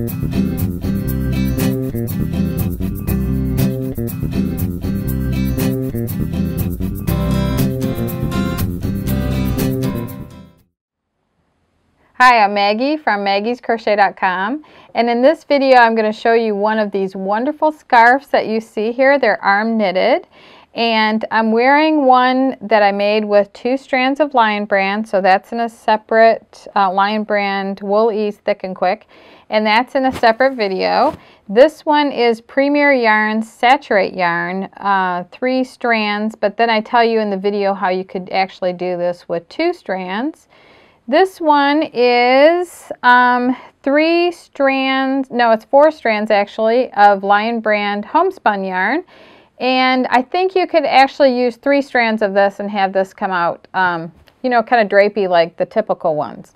Hi, I'm Maggie from maggiescrochet.com, and in this video I'm going to show you one of these wonderful scarves that you see here. They're arm knitted, and I'm wearing one that I made with 2 strands of Lion Brand, so that's in a separate Lion Brand Wool Ease Thick and Quick, and that's in a separate video. This one is Premier Yarns Saturate Yarn, 3 strands, but then I tell you in the video how you could actually do this with 2 strands. This one is 3 strands, no, it's 4 strands actually, of Lion Brand homespun yarn. And I think you could actually use 3 strands of this and have this come out, you know, kind of drapey like the typical ones.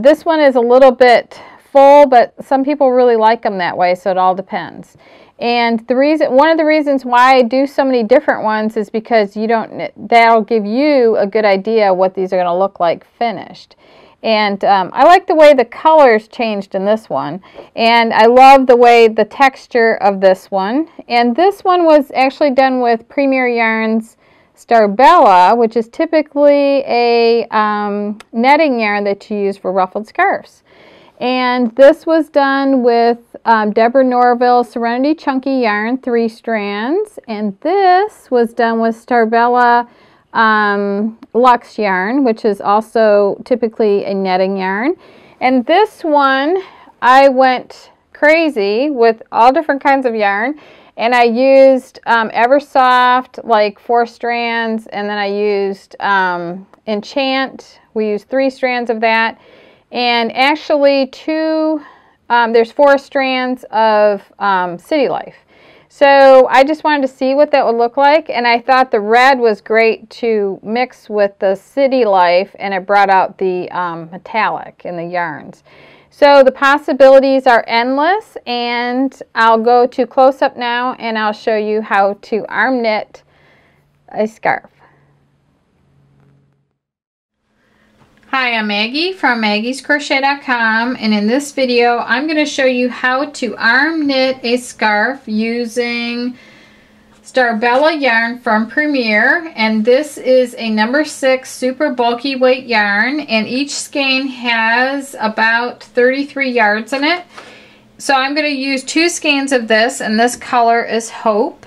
This one is a little bit full, but some people really like them that way, so it all depends. And one of the reasons why I do so many different ones is because that'll give you a good idea what these are going to look like finished. And I like the way the colors changed in this one, and I love the way the texture of this one. And this one was actually done with Premier Yarns Starbella, which is typically a netting yarn that you use for ruffled scarves. And this was done with Deborah Norville Serenity Chunky Yarn, 3 strands. And this was done with Starbella Luxe Yarn, which is also typically a netting yarn. And this one, I went crazy with all different kinds of yarn. And I used Eversoft, like 4 strands. And then I used Enchant. We used 3 strands of that. And actually there's 4 strands of City Life. So I just wanted to see what that would look like, and I thought the red was great to mix with the City Life, and it brought out the metallic in the yarns. So the possibilities are endless, and I'll go to close up now and I'll show you how to arm knit a scarf. Hi, I'm Maggie from maggiescrochet.com, and in this video I'm going to show you how to arm knit a scarf using Starbella yarn from Premier, and this is a number 6 super bulky weight yarn, and each skein has about 33 yards in it. So I'm going to use 2 skeins of this, and this color is Hope.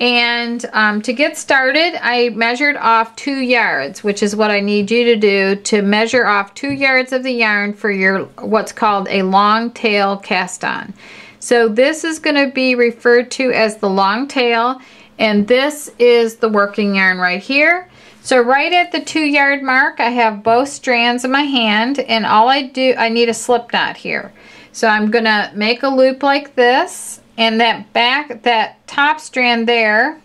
And to get started, I measured off 2 yards, which is what I need you to do, to measure off 2 yards of the yarn for your what's called a long tail cast on. So this is going to be referred to as the long tail, and this is the working yarn right here. So right at the 2 yard mark, I have both strands in my hand, and all I need a slip knot here. So I'm going to make a loop like this. And that top strand there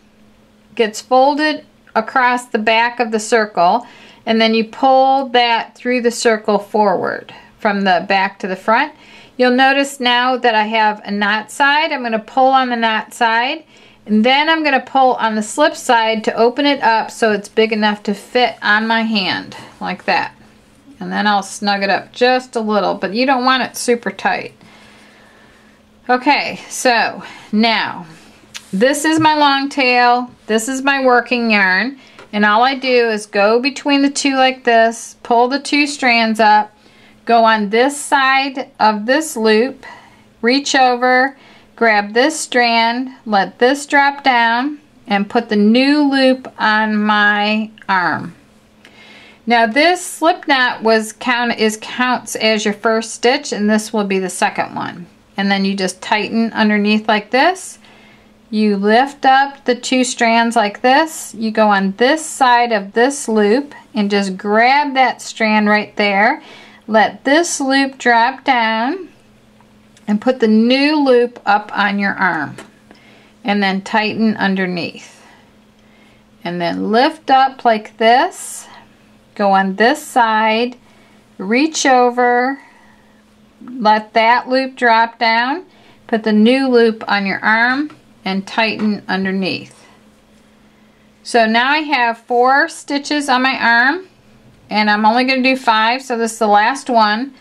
gets folded across the back of the circle, and then you pull that through the circle forward from the back to the front. You'll notice now that I have a knot side. I'm going to pull on the knot side, and then I'm going to pull on the slip side to open it up so it's big enough to fit on my hand, like that. And then I'll snug it up just a little, but you don't want it super tight. Okay, so now this is my long tail, this is my working yarn, and all I do is go between the 2 like this, pull the 2 strands up, go on this side of this loop, reach over, grab this strand, let this drop down, and put the new loop on my arm. Now this slip knot counts as your first stitch, and this will be the second one. And then you just tighten underneath like this. You lift up the 2 strands like this. You go on this side of this loop and just grab that strand right there. Let this loop drop down and put the new loop up on your arm. And then tighten underneath. And then lift up like this. Go on this side. Reach over. Let that loop drop down, put the new loop on your arm, and tighten underneath. So now I have 4 stitches on my arm, and I'm only going to do 5, so this is the last one.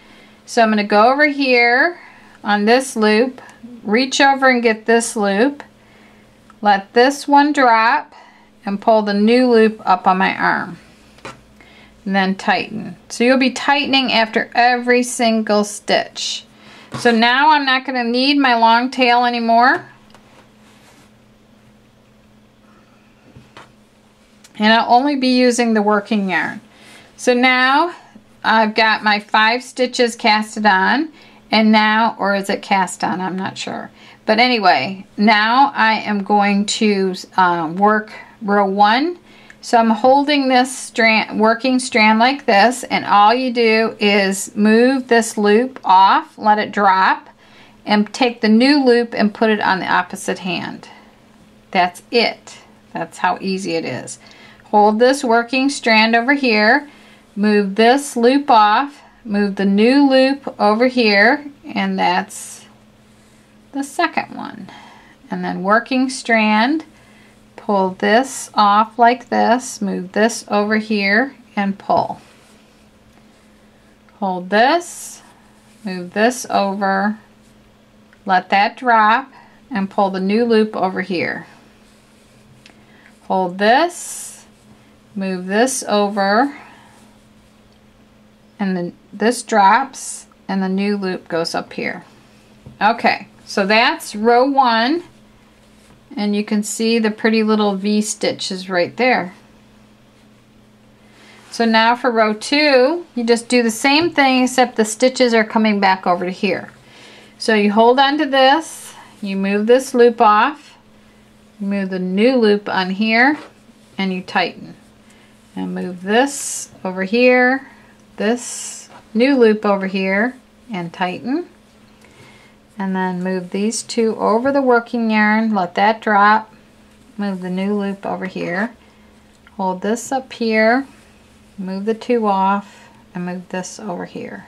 So I'm going to go over here, on this loop, reach over and get this loop, let this one drop, and pull the new loop up on my arm. And then tighten. So you'll be tightening after every single stitch. So now I'm not going to need my long tail anymore. And I'll only be using the working yarn. So now I've got my 5 stitches casted on, and now, or is it cast on? I'm not sure. But anyway, now I am going to work row 1. So I'm holding this strand, working strand like this, and all you do is move this loop off, let it drop, and take the new loop and put it on the opposite hand. That's it. That's how easy it is. Hold this working strand over here, move this loop off, move the new loop over here, and that's the second one. And then working strand, pull this off like this, move this over here, and pull. Hold this, move this over, let that drop, and pull the new loop over here. Hold this, move this over, and then this drops, and the new loop goes up here. Okay, so that's row 1. And you can see the pretty little V stitches right there. So now for row 2, you just do the same thing except the stitches are coming back over to here. So you hold on to this, you move this loop off, you move the new loop on here, and you tighten. And move this over here, this new loop over here, and tighten. And then move these 2 over the working yarn, let that drop, move the new loop over here, hold this up here, move the 2 off, and move this over here.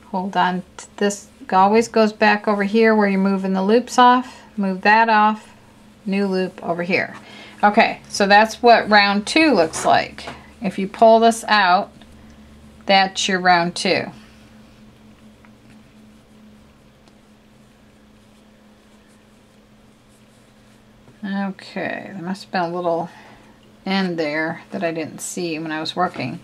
Hold on to this, always goes back over here where you're moving the loops off, move that off, new loop over here. Okay, so that's what round 2 looks like. If you pull this out, that's your round 2. Okay, there must have been a little end there that I didn't see when I was working.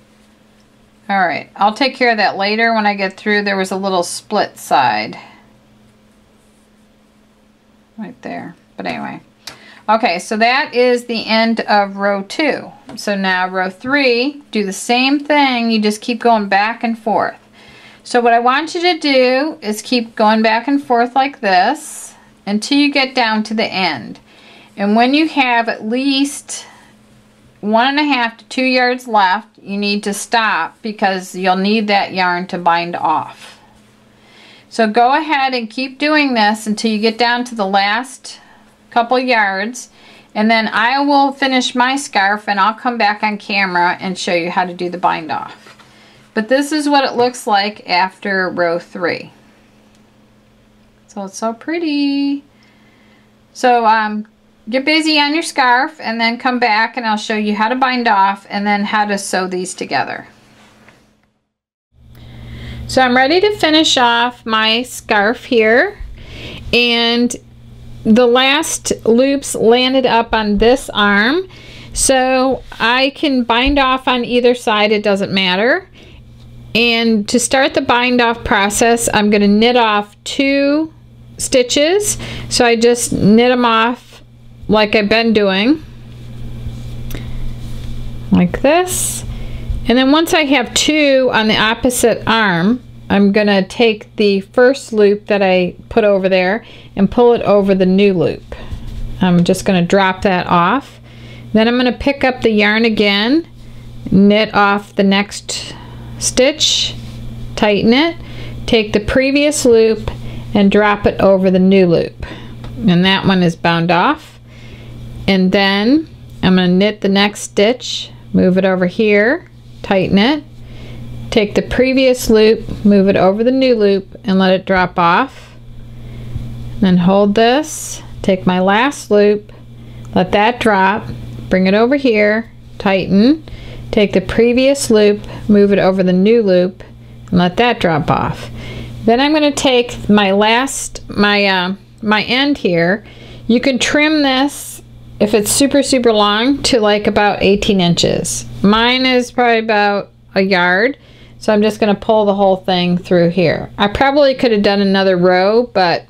Alright, I'll take care of that later when I get through. There was a little split side right there. But anyway. Okay, so that is the end of row 2. So now row 3, do the same thing. You just keep going back and forth. So what I want you to do is keep going back and forth like this until you get down to the end. And when you have at least 1.5 to 2 yards left, you need to stop because you'll need that yarn to bind off. So go ahead and keep doing this until you get down to the last couple yards, and then I will finish my scarf and I'll come back on camera and show you how to do the bind off. But this is what it looks like after row 3. So it's so pretty. So get busy on your scarf and then come back and I'll show you how to bind off and then how to sew these together. So I'm ready to finish off my scarf here, and the last loops landed up on this arm, so I can bind off on either side, it doesn't matter. And to start the bind off process, I'm going to knit off 2 stitches. So I just knit them off like I've been doing, like this. And then once I have 2 on the opposite arm, I'm going to take the first loop that I put over there and pull it over the new loop. I'm just going to drop that off. Then I'm going to pick up the yarn again, knit off the next stitch, tighten it, take the previous loop and drop it over the new loop. And that one is bound off. And then I'm going to knit the next stitch, move it over here, tighten it, take the previous loop, move it over the new loop and let it drop off. Then hold this, take my last loop, let that drop, bring it over here, tighten, take the previous loop, move it over the new loop and let that drop off. Then I'm going to take my my end here. You can trim this if it's super long to like about 18 inches. Mine is probably about a yard, so I'm just going to pull the whole thing through here. I probably could have done another row, but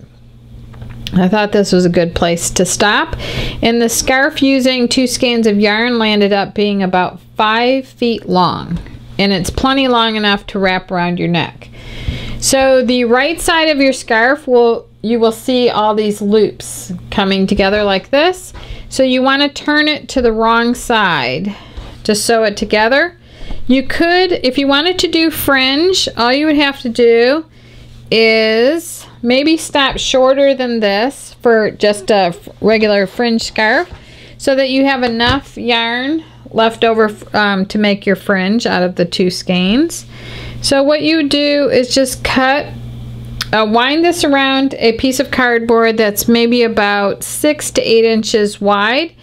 I thought this was a good place to stop. And the scarf using 2 skeins of yarn landed up being about 5 feet long, and it's plenty long enough to wrap around your neck. So the right side of your scarf you will see all these loops coming together like this. So you want to turn it to the wrong side to sew it together. You could, if you wanted to do fringe, all you would have to do is maybe stop shorter than this for just a regular fringe scarf, so that you have enough yarn left over to make your fringe out of the 2 skeins. So what you do is just wind this around a piece of cardboard that's maybe about 6 to 8 inches wide,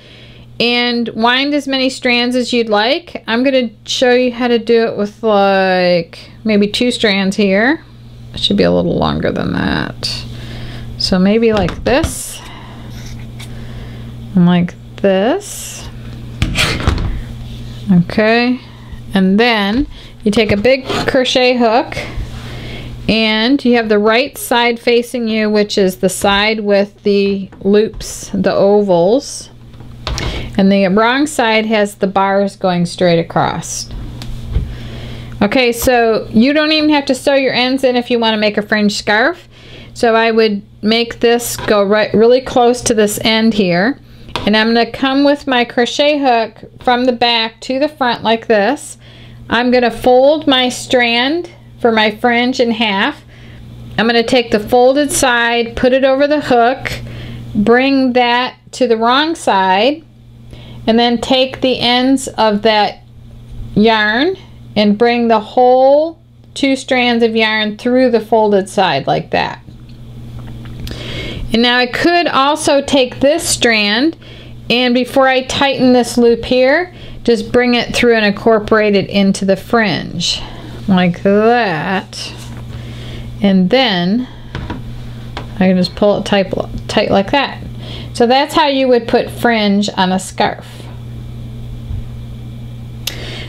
and wind as many strands as you'd like. I'm going to show you how to do it with like maybe 2 strands here. It should be a little longer than that. So maybe like this and like this. Okay, and then you take a big crochet hook, and you have the right side facing you, which is the side with the loops, the ovals, and the wrong side has the bars going straight across. Okay, so you don't even have to sew your ends in if you want to make a fringe scarf. So I would make this go really close to this end here, and I'm going to come with my crochet hook from the back to the front like this. I'm going to fold my strand for my fringe in half. I'm going to take the folded side, put it over the hook, bring that to the wrong side, and then take the ends of that yarn and bring the whole 2 strands of yarn through the folded side like that. And now I could also take this strand, and before I tighten this loop here, just bring it through and incorporate it into the fringe like that. And then I can just pull it tight like that. So that's how you would put fringe on a scarf.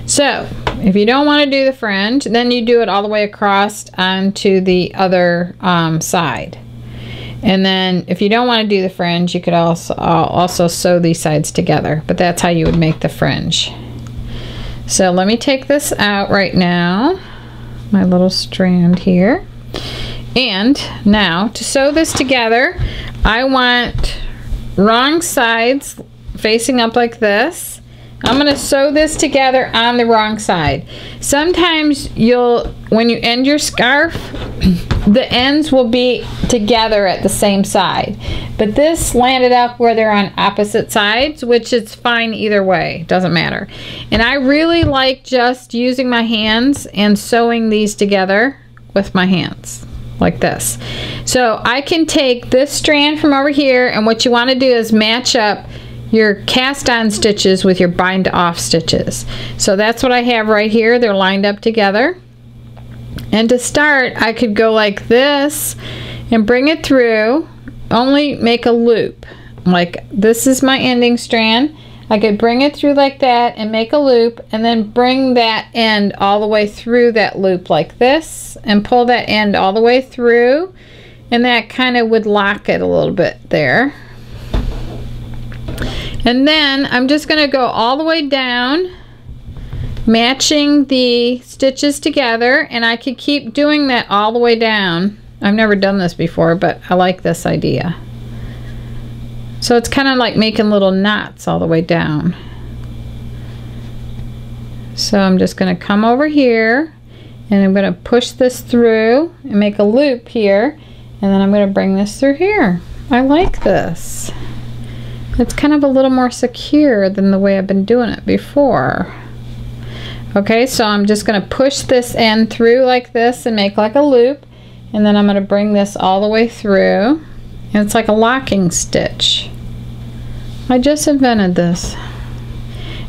So if you don't want to do the fringe, then you do it all the way across onto the other side. And then if you don't want to do the fringe, you could also sew these sides together, but that's how you would make the fringe. So let me take this out right now, my little strand here. And now to sew this together, I want wrong sides facing up like this. I'm going to sew this together on the wrong side. Sometimes when you end your scarf, the ends will be together at the same side. But this landed up where they're on opposite sides, which is fine either way. Doesn't matter. And I really like just using my hands and sewing these together with my hands like this. So I can take this strand from over here, and what you want to do is match up your cast on stitches with your bind off stitches. So that's what I have right here. They're lined up together. And to start, I could go like this and bring it through, only make a loop. Like this is my ending strand. I could bring it through like that and make a loop, and then bring that end all the way through that loop like this and pull that end all the way through, and that kind of would lock it a little bit there. And then I'm just going to go all the way down, matching the stitches together, and I could keep doing that all the way down. I've never done this before, but I like this idea. So it's kind of like making little knots all the way down. So I'm just going to come over here, and I'm going to push this through and make a loop here, and then I'm going to bring this through here. I like this. It's kind of a little more secure than the way I've been doing it before. Okay, so I'm just going to push this end through like this and make like a loop, and then I'm going to bring this all the way through, and it's like a locking stitch. I just invented this.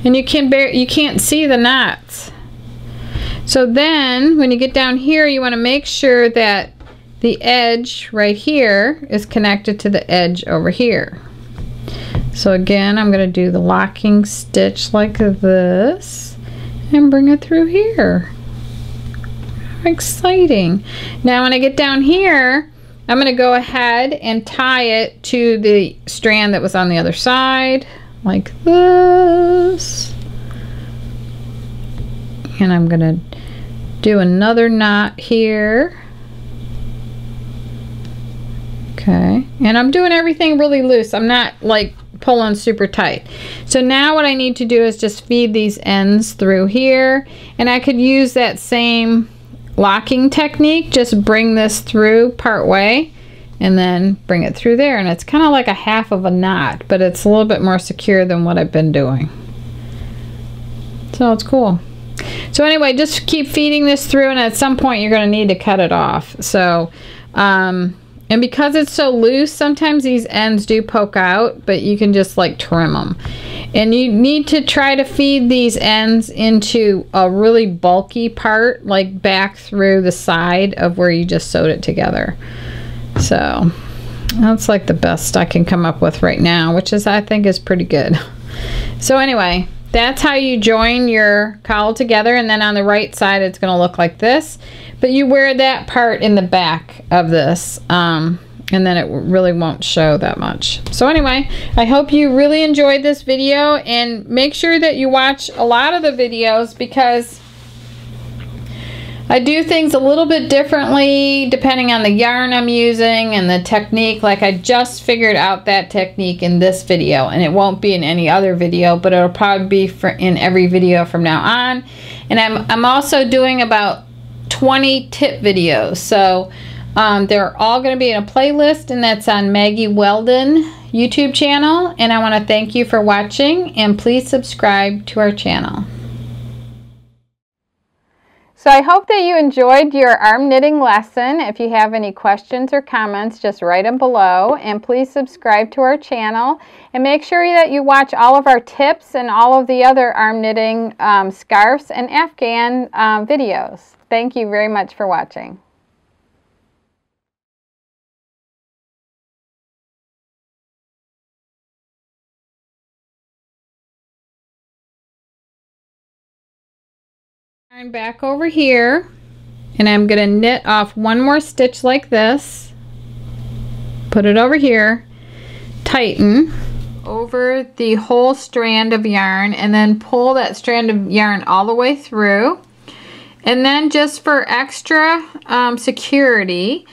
And you can't see the knots. So then when you get down here, you want to make sure that the edge right here is connected to the edge over here. So again, I'm going to do the locking stitch like this and bring it through here. Exciting. Now when I get down here, I'm going to go ahead and tie it to the strand that was on the other side like this. And I'm going to do another knot here. Okay, and I'm doing everything really loose. I'm not like pulling super tight. So now what I need to do is just feed these ends through here, and I could use that same locking technique, just bring this through part way and then bring it through there, and it's kind of like a half of a knot, but it's a little bit more secure than what I've been doing. So it's cool. So anyway, just keep feeding this through, and at some point you're going to need to cut it off. So and because it's so loose, sometimes these ends do poke out, but you can just like trim them. And you need to try to feed these ends into a really bulky part, like back through the side of where you just sewed it together. So that's like the best I can come up with right now, which is, I think, is pretty good. So anyway, that's how you join your cowl together, and then on the right side it's going to look like this. But you wear that part in the back of this, and then it really won't show that much. So anyway, I hope you really enjoyed this video, and make sure that you watch a lot of the videos, because I do things a little bit differently depending on the yarn I'm using and the technique. Like I just figured out that technique in this video, and it won't be in any other video, but it'll probably be in every video from now on. And I'm also doing about 20 tip videos, so they're all going to be in a playlist, and that's on Maggie Weldon YouTube channel. And I want to thank you for watching, and please subscribe to our channel. So I hope that you enjoyed your arm knitting lesson. If you have any questions or comments, just write them below, and please subscribe to our channel, and make sure that you watch all of our tips and all of the other arm knitting scarves and Afghan videos. Thank you very much for watching. Turn back over here, and I'm going to knit off one more stitch like this, put it over here, tighten over the whole strand of yarn, and then pull that strand of yarn all the way through. And then just for extra security,